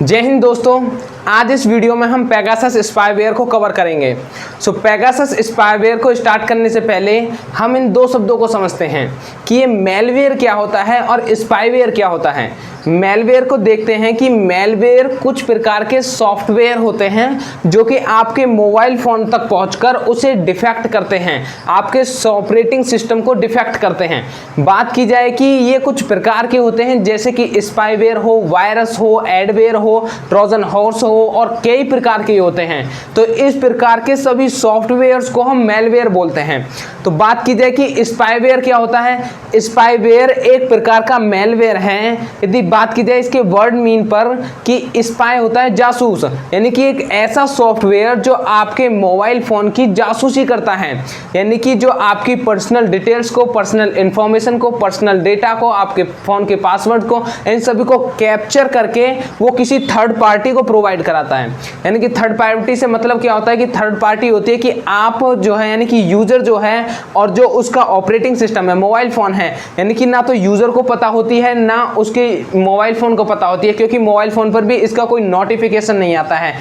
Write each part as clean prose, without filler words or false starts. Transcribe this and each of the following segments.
जय हिंद दोस्तों, आज इस वीडियो में हम पेगासस स्पाईवेयर को कवर करेंगे। पेगासस स्पाईवेयर को स्टार्ट करने से पहले हम इन दो शब्दों को समझते हैं कि ये मेलवेयर क्या होता है और स्पाईवेयर क्या होता है। मेलवेयर को देखते हैं कि मेलवेयर कुछ प्रकार के सॉफ्टवेयर होते हैं जो कि आपके मोबाइल फ़ोन तक पहुंचकर उसे डिफेक्ट करते हैं, आपके ऑपरेटिंग सिस्टम को डिफेक्ट करते हैं। बात की जाए कि ये कुछ प्रकार के होते हैं जैसे कि स्पाईवेयर हो, वायरस हो, एडवेयर हो, ट्रोजन हॉर्स हो और कई प्रकार के होते हैं। तो इस प्रकार के सभी सॉफ्टवेयर्स को हम मेलवेयर बोलते हैं। तो बात की जाए कि स्पाईवेयर क्या होता है। स्पाईवेयर एक प्रकार का मेलवेयर है। यदि बात की जाए इसके वर्ड मीन पर कि स्पाई होता है जासूस, यानी कि एक ऐसा सॉफ्टवेयर जो आपके मोबाइल फोन की जासूसी करता है, यानी कि जो आपकी पर्सनल डिटेल्स को, पर्सनल इंफॉर्मेशन को, पर्सनल डेटा को, आपके फोन के पासवर्ड को, इन सभी को कैप्चर करके वो किसी थर्ड पार्टी को प्रोवाइड कराता है। यानी कि थर्ड पार्टी से मतलब क्या होता है कि थर्ड पार्टी होती है कि आप जो है यानी कि यूजर जो है और जो उसका ऑपरेटिंग सिस्टम है, मोबाइल फोन है, यानी कि ना तो यूजर को पता होती है ना उसके मोबाइल फोन को पता होती है, क्योंकि मोबाइल फोन पर भी इसका कोई नोटिफिकेशन नहीं आता है।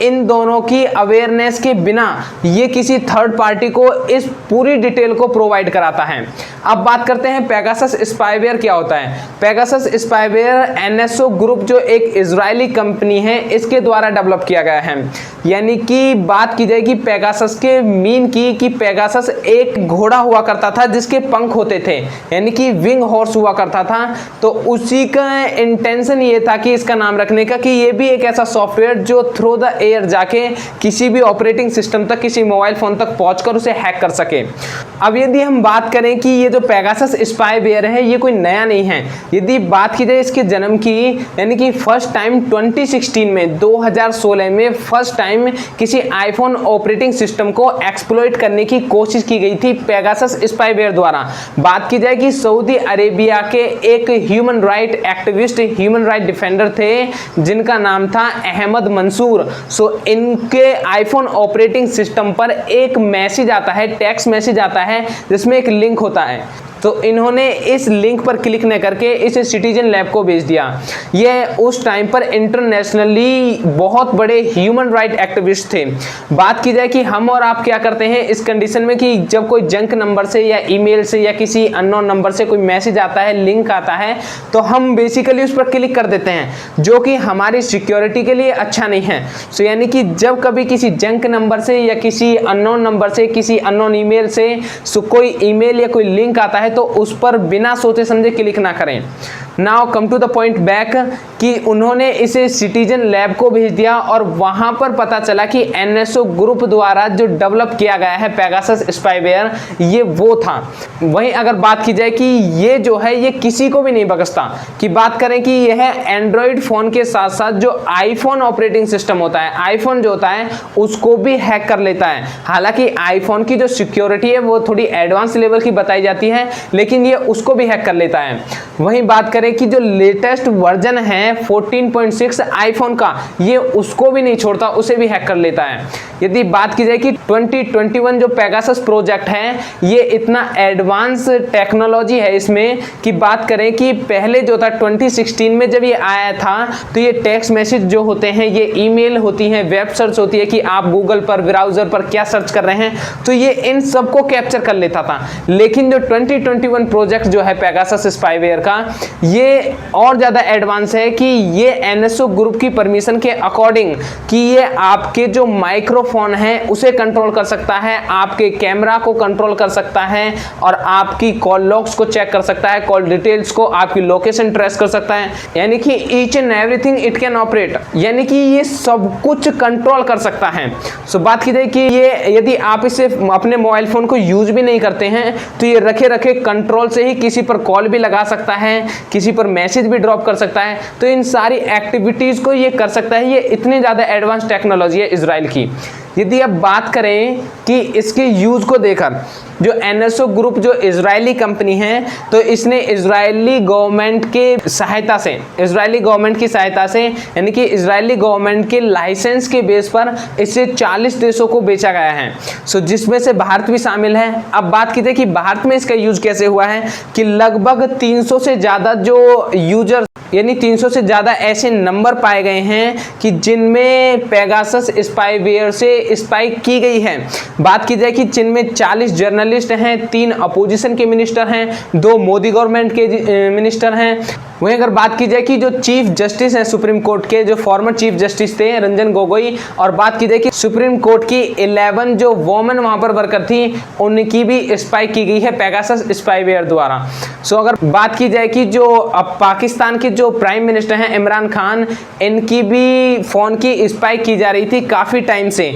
इन दोनों की अवेयरनेस के बिना ये किसी थर्ड पार्टी को इस पूरी डिटेल को प्रोवाइड कराता है। अब बात करते हैं पेगासस स्पाईवेयर क्या होता है। पेगासस स्पाईवेयर एनएसओ ग्रुप जो एक इजरायली कंपनी है इसके द्वारा डेवलप किया गया है। यानी कि बात की जाएगी पेगासस के मीन की कि पेगासस एक घोड़ा हुआ करता था जिसके पंख होते थे, यानी कि विंग हॉर्स हुआ करता था। तो उसी का इंटेंशन ये था कि इसका नाम रखने का कि ये भी एक ऐसा सॉफ्टवेयर जो थ्रू द एयर जाके किसी भी ऑपरेटिंग सिस्टम तक, किसी मोबाइल फोन तक पहुंचकर उसे हैक कर सके। अब यदि हम बात करें कि ये जो पेगासस स्पाईवेयर है ये कोई नया नहीं है। यदि बात की जाए इसके जन्म की, यानी कि फर्स्ट टाइम 2016 में 2016 में फर्स्ट टाइम किसी आईफोन ऑपरेटिंग सिस्टम को एक्सप्लॉइट करने की कोशिश की गई थी पेगासस स्पाईवेयर द्वारा। बात की जाए कि सऊदी अरेबिया के एक human right activist, human right defender थे जिनका नाम था अहमद मंसूर। इनके आईफोन ऑपरेटिंग सिस्टम पर एक मैसेज आता है, टेक्स्ट मैसेज आता है जिसमें एक लिंक होता है। तो इन्होंने इस लिंक पर क्लिक न करके इसे सिटीजन लैब को भेज दिया। ये उस टाइम पर इंटरनेशनली बहुत बड़े ह्यूमन राइट एक्टिविस्ट थे। बात की जाए कि हम और आप क्या करते हैं इस कंडीशन में कि जब कोई जंक नंबर से या ईमेल से या किसी अननोन नंबर से कोई मैसेज आता है, लिंक आता है, तो हम बेसिकली उस पर क्लिक कर देते हैं, जो कि हमारी सिक्योरिटी के लिए अच्छा नहीं है। यानी कि जब कभी किसी जंक नंबर से या किसी अननोन नंबर से, किसी अननोन ईमेल से कोई ईमेल या कोई लिंक आता है तो उस पर बिना सोचे समझे क्लिक ना करें। Now come to the point back कि उन्होंने इसे सिटीजन लैब को भेज दिया और वहां पर पता चला कि एनएसओ ग्रुप द्वारा जो डेवलप किया गया है पेगासस स्पाईवेयर ये वो था। वहीं अगर बात की जाए कि ये जो है ये किसी को भी नहीं बख्शता, कि बात करें कि यह एंड्रॉइड फोन के साथ साथ जो आईफोन ऑपरेटिंग सिस्टम होता है, आईफोन जो होता है उसको भी हैक कर लेता है। हालांकि आईफोन की जो सिक्योरिटी है वो थोड़ी एडवांस लेवल की बताई जाती है, लेकिन ये उसको भी हैक कर लेता है। वहीं बात करें कि जो लेटेस्ट वर्जन है 14.6 आईफोन का, ये उसको भी नहीं छोड़ता, उसे भी हैक कर लेता है। यदि बात की जाए कि 2021 जो पेगासस प्रोजेक्ट है ये इतना एडवांस टेक्नोलॉजी है इसमें कि बात करें कि पहले जो था 2016 में जब ये आया था तो ये टेक्स्ट मैसेज जो होते हैं, ये ईमेल होती हैं, वेब सर्च होती है कि आप गूगल पर, ब्राउजर पर क्या सर्च कर रहे हैं, तो ये इन सबको कैप्चर कर लेता था। लेकिन जो 2021 प्रोजेक्ट जो है पेगासस स्पाईवेयर का, ये और ज़्यादा एडवांस है कि ये एनएसओ ग्रुप की परमिशन के अकॉर्डिंग कि ये आपके जो माइक्रोफोन है उसे कंट्रोल कर सकता है, आपके कैमरा को कंट्रोल कर सकता है और आपकी कॉल लॉग्स को चेक कर सकता है, कॉल डिटेल्स को, आपकी लोकेशन ट्रेस कर सकता है। यानी कि each and everything it can operate, यानी कि ये सब कुछ कंट्रोल कर सकता है। बात की जाए कि ये यदि आप इसे अपने मोबाइल फोन को यूज भी नहीं करते हैं तो ये रखे रखे कंट्रोल से ही किसी पर कॉल भी लगा सकता है, किसी पर मैसेज भी ड्रॉप कर सकता है। तो इन सारी एक्टिविटीज़ को ये कर सकता है। ये इतनी ज़्यादा एडवांस टेक्नोलॉजी है इजराइल की। यदि अब बात करें कि इसके यूज़ को देखकर, जो एनएसओ ग्रुप जो इजरायली कंपनी है, तो इसने इजरायली गवर्नमेंट की सहायता से यानी कि इजरायली गवर्नमेंट के लाइसेंस के बेस पर इसे 40 देशों को बेचा गया है। जिसमें से भारत भी शामिल है। अब बात कीजिए कि भारत में इसका यूज कैसे हुआ है कि लगभग 300 से ज़्यादा जो यूजर यानी 300 से ज़्यादा ऐसे नंबर पाए गए हैं कि जिनमें पेगासस स्पाईवेयर से स्पाइक की गई है। बात की जाए कि जिनमें 40 जर्नलिस्ट हैं, 3 अपोजिशन के मिनिस्टर हैं, 2 मोदी गवर्नमेंट के मिनिस्टर हैं। वहीं अगर बात की जाए कि जो चीफ जस्टिस हैं सुप्रीम कोर्ट के, जो फॉर्मर चीफ जस्टिस थे रंजन गोगोई, और बात की जाए कि सुप्रीम कोर्ट की 11 जो वोमेन वहां पर वर्कर थी उनकी भी स्पाइक की गई है पेगासस स्पाईवेयर द्वारा। सो अगर बात की जाए कि जो अब पाकिस्तान के जो प्राइम मिनिस्टर हैं इमरान खान, इनकी भी फ़ोन की स्पाइक की जा रही थी काफ़ी टाइम से।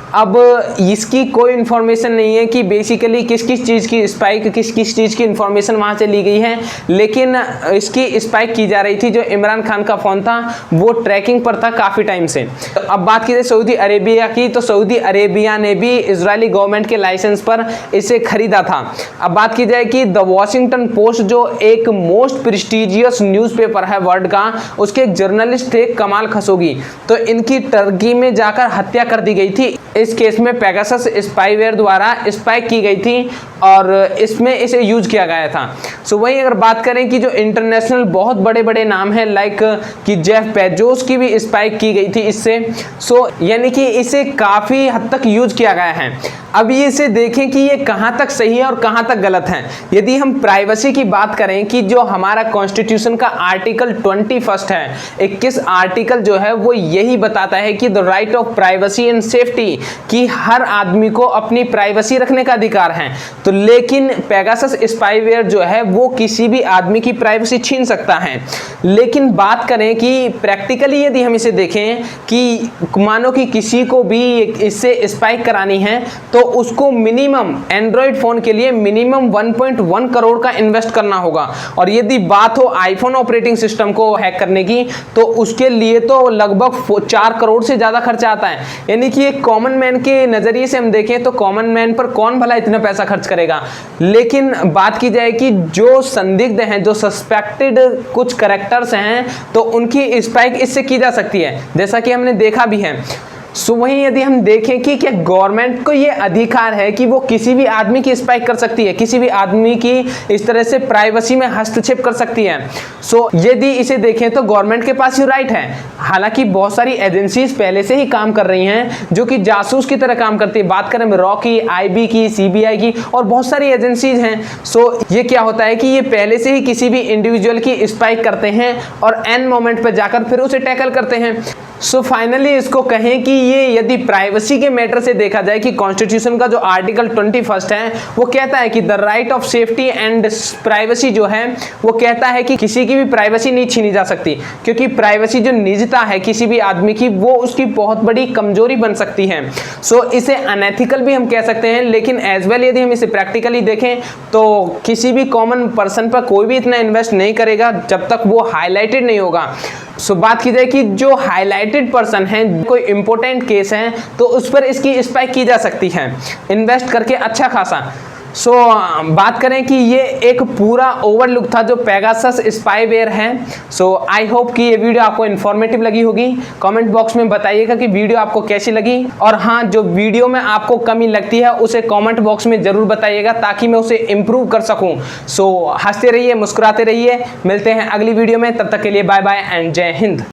अब इसकी कोई इन्फॉर्मेशन नहीं है कि बेसिकली किस किस चीज़ की स्पाइक, किस किस चीज़ की इन्फॉर्मेशन वहाँ से ली गई है, लेकिन इसकी स्पाइक की जा रही थी। जो इमरान खान का फ़ोन था वो ट्रैकिंग पर था काफ़ी टाइम से। तो अब बात की जाए सऊदी अरेबिया की, तो सऊदी अरेबिया ने भी इजरायली गवर्नमेंट के लाइसेंस पर इसे खरीदा था। अब बात की जाए कि द वॉशिंगटन पोस्ट जो एक मोस्ट प्रेस्टिजियस न्यूज़पेपर है वर्ल्ड का, उसके एक जर्नलिस्ट थे कमाल खशोगी, तो इनकी टर्की में जाकर हत्या कर दी गई थी। इस केस में पेगासस स्पाईवेयर द्वारा स्पाइक की गई थी और इसमें इसे यूज किया गया था। सो वहीं अगर बात करें कि जो इंटरनेशनल बहुत बड़े बड़े नाम हैं लाइक कि जेफ बेजोस की भी स्पाइक की गई थी इससे। सो यानी कि इसे काफ़ी हद तक यूज किया गया है। अब ये इसे देखें कि ये कहाँ तक सही है और कहाँ तक गलत है। यदि हम प्राइवेसी की बात करें कि जो हमारा कॉन्स्टिट्यूशन का आर्टिकल 21 है, 21 आर्टिकल जो है वो यही बताता है कि the right of privacy and safety, कि हर आदमी को अपनी प्राइवेसी रखने का अधिकार है। तो लेकिन पेगासस स्पाईवेयर जो है वो किसी भी आदमी की प्राइवेसी छीन सकता है। लेकिन बात करें कि प्रैक्टिकली यदि हम इसे देखें कि मानो कि किसी को भी इससे स्पाइक करानी है तो उसको मिनिमम एंड्रॉयड फ़ोन के लिए मिनिमम 1.1 करोड़ का इन्वेस्ट करना होगा। और यदि बात हो आईफोन ऑपरेटिंग सिस्टम को हैक करने की तो उसके लिए तो लगभग 4 करोड़ से ज़्यादा खर्चा आता है। यानी कि एक कॉमन मैन के नज़रिए से हम देखें तो कॉमन मैन पर कौन भला इतना पैसा खर्च करेगा। लेकिन बात की जाए कि जो संदिग्ध हैं, जो सस्पेक्टेड कुछ कैरेक्टर्स हैं, तो उनकी स्पाइक इससे की जा सकती है, जैसा कि हमने देखा भी है। सो वहीं यदि हम देखें कि क्या गवर्नमेंट को ये अधिकार है कि वो किसी भी आदमी की स्पाइक कर सकती है, किसी भी आदमी की इस तरह से प्राइवेसी में हस्तक्षेप कर सकती है। सो यदि इसे देखें तो गवर्नमेंट के पास ये राइट है। हालांकि बहुत सारी एजेंसीज पहले से ही काम कर रही हैं जो कि जासूस की तरह काम करती है। बात करें रॉ की, IB की, CBI की और बहुत सारी एजेंसीज हैं। सो ये क्या होता है कि ये पहले से ही किसी भी इंडिविजुअल की स्पाइक करते हैं और एन मोमेंट पर जाकर फिर उसे टैकल करते हैं। सो फाइनली इसको कहें कि ये यदि प्राइवेसी के मैटर से देखा जाए कि कॉन्स्टिट्यूशन का जो आर्टिकल 21 है वो कहता है कि the right of safety and privacy जो है वो कहता है कि किसी की भी प्राइवेसी नहीं छीनी जा सकती, क्योंकि प्राइवेसी जो निजता है किसी भी आदमी की वो उसकी बहुत बड़ी कमजोरी बन सकती है। सो इसे अनएथिकल भी हम कह सकते हैं, लेकिन एज वेल यदि हम इसे प्रैक्टिकली देखें तो किसी भी कॉमन पर्सन पर कोई भी इतना इन्वेस्ट नहीं करेगा जब तक वो हाईलाइटेड नहीं होगा। सो बात की जाए कि जो हाईलाइटेड पर्सन है, कोई इंपॉर्टेंट केस है, तो उस पर इसकी स्पाइक की जा सकती है इन्वेस्ट करके अच्छा खासा। सो बात करें कि ये एक पूरा ओवरलुक था जो पेगासस स्पाईवेयर है। सो आई होप कि ये वीडियो आपको इन्फॉर्मेटिव लगी होगी। कमेंट बॉक्स में बताइएगा कि वीडियो आपको कैसी लगी, और हाँ, जो वीडियो में आपको कमी लगती है उसे कमेंट बॉक्स में ज़रूर बताइएगा ताकि मैं उसे इम्प्रूव कर सकूँ। सो हंसते रहिए, मुस्कुराते रहिए, मिलते हैं अगली वीडियो में, तब तक के लिए बाय बाय एंड जय हिंद।